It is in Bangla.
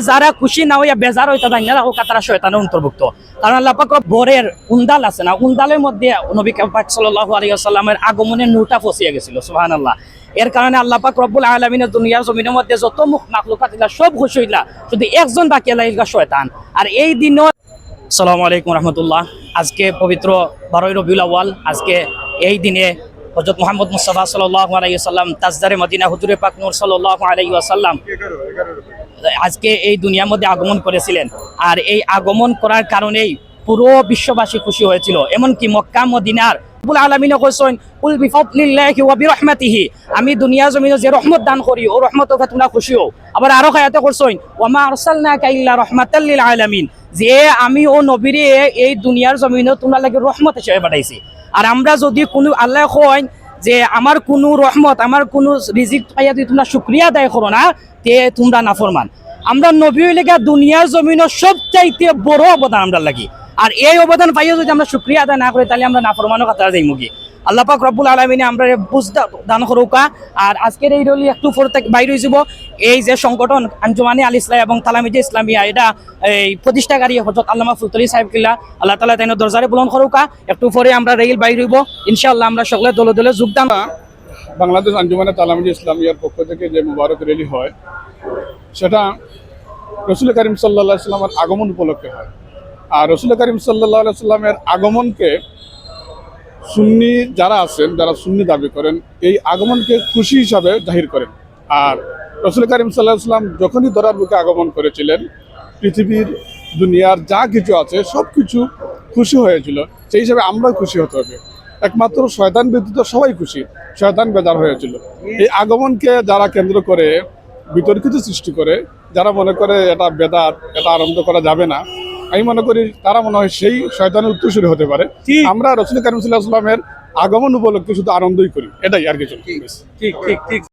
যারা খুশি না হইয়া বেজার হইতা জানি না হোক তারা শয়তানের অন্তর্ভুক্ত। কারণ আল্লাহ পাক বরের উন্দাল আছে না, উন্দালের মধ্যে নবী পাক সাল্লাল্লাহু আলাইহি ওয়াসাল্লামের আগমনের নূরটা ফসিয়া গেছিল, সুবহানাল্লাহ। এর কারণে আল্লাহ পাক রব্বুল আলামিনের দুনিয়ার জমিনের মধ্যে যত মাখলুকাত ছিল সব খুশি হইলা, শুধু একজন বাকি আল্লাহ শয়তান। আর এই দিনও আসসালামু আলাইকুম রাহমাতুল্লাহ। আজকে পবিত্র 12 রবিউল আউয়াল। আজকে এই দিনে হযরত মুহাম্মদ মুস্তাফা সাল্লাল্লাহু আলাইহি ওয়াসাল্লাম তাজদারে মদিনা হুজুরে পাক নূর সাল্লাল্লাহু আলাইহি ওয়াসাল্লাম আজকে এই দুনিয়ার মধ্যে আগমন করেছিলেন। আর এই আগমন করার কারণেই পুরো বিশ্ববাসী খুশি হয়েছিল। এমনকি মক্কা মদিনার রব্বুল আলামিন কইছেন কুল বিফাদলিল্লাহি ওয়া বিরহমাতিহি, আমি দুনিয়া জমিনে যে রহমত দান করি ও রহমতকে তোমরা খুশি হও। আবার আরো আয়াতে কইছেন ওয়া মা আরসালনাকা ইল্লা রাহমাতাল লিল আলামিন, যে আমি ও নবীরে এই দুনিয়ার জমিনে তোমরা লাগি রহমত হিসেবে পাঠাইছি। আর আমরা যদি কোনো আল্লাহ কয় যে আমার কোনো রহমত আমার কোনো রিজিক পাইয়া যদি তোমরা শুকরিয়া আদায় করো না, তে তোমরা নাফরমান। আমরা নবী লেগে দুনিয়ার জমিনের সবচাইতে বড় অবদান আমরা লাগি। আর এই অবদান পাইয়া যদি আমরা শুকরিয়া আদায় না করি তাহলে আমরা নাফরমানও কাতার যাই মুগি। আল্লাহ পাক রব্বুল আলামিনে আমরা বুঝ দান করুকা। আর আজকের এই রলি একটু পরে বাইরে হয়ে যাব। এই যে সংগঠন আঞ্জুমানে আল ইসলাম এবং তালামিজে ইসলামিয়া, এটা এই প্রতিষ্ঠাকারী হযরত আল্লামা ফুলতলি সাহেব কিল্লা, আল্লাহ তাআলা তাইন দরজারে বুলন্দ করুকা। একটু পরে আমরা রেল বাইরে হইব ইনশাআল্লাহ। আমরা সকলে দলে দলে যোগদান। বাংলাদেশ আঞ্জুমানে তালামিজে ইসলামিয়ার পক্ষ থেকে যে মুবারক র্যালি হয়, সেটা রসুল করিম সাল্লাল্লাহু আলাইহি সাল্লামের আগমন উপলক্ষে হয়। আর রসুল করিম সাল্লাল্লাহু আলাইহি সাল্লামের আগমনকে সুন্নি যারা আছেন, যারা সুন্নি দাবি করেন, এই আগমনকে খুশি হিসাবে জাহির করেন। আর রসুল করিম সাল্লাল্লাহু আলাইহি সাল্লাম যখনই ধরার বুকে আগমন করেছিলেন, পৃথিবীর দুনিয়ার যা কিছু আছে সব কিছু খুশি হয়েছিল। সেই হিসাবে আমরাও খুশি হতে হবে। একমাত্র শয়তান ব্যতীত সবাই খুশি, শয়তান বেজার হয়েছিল। এই আগমনকে যারা কেন্দ্র করে বিতর্কিত সৃষ্টি করে, যারা মনে করে এটা বেদাত, এটা আনন্দ করা যাবে না, আমি মনে করি তারা মনে হয় সেই শয়তানের উত্তরসূরি হতে পারে। আমরা রাসূল করিম সাল্লাল্লাহু আলাইহি ওয়াসাল্লামের আগমন উপলক্ষে শুধু আনন্দই করি, এটাই আর কিছু। ঠিক ঠিক ঠিক।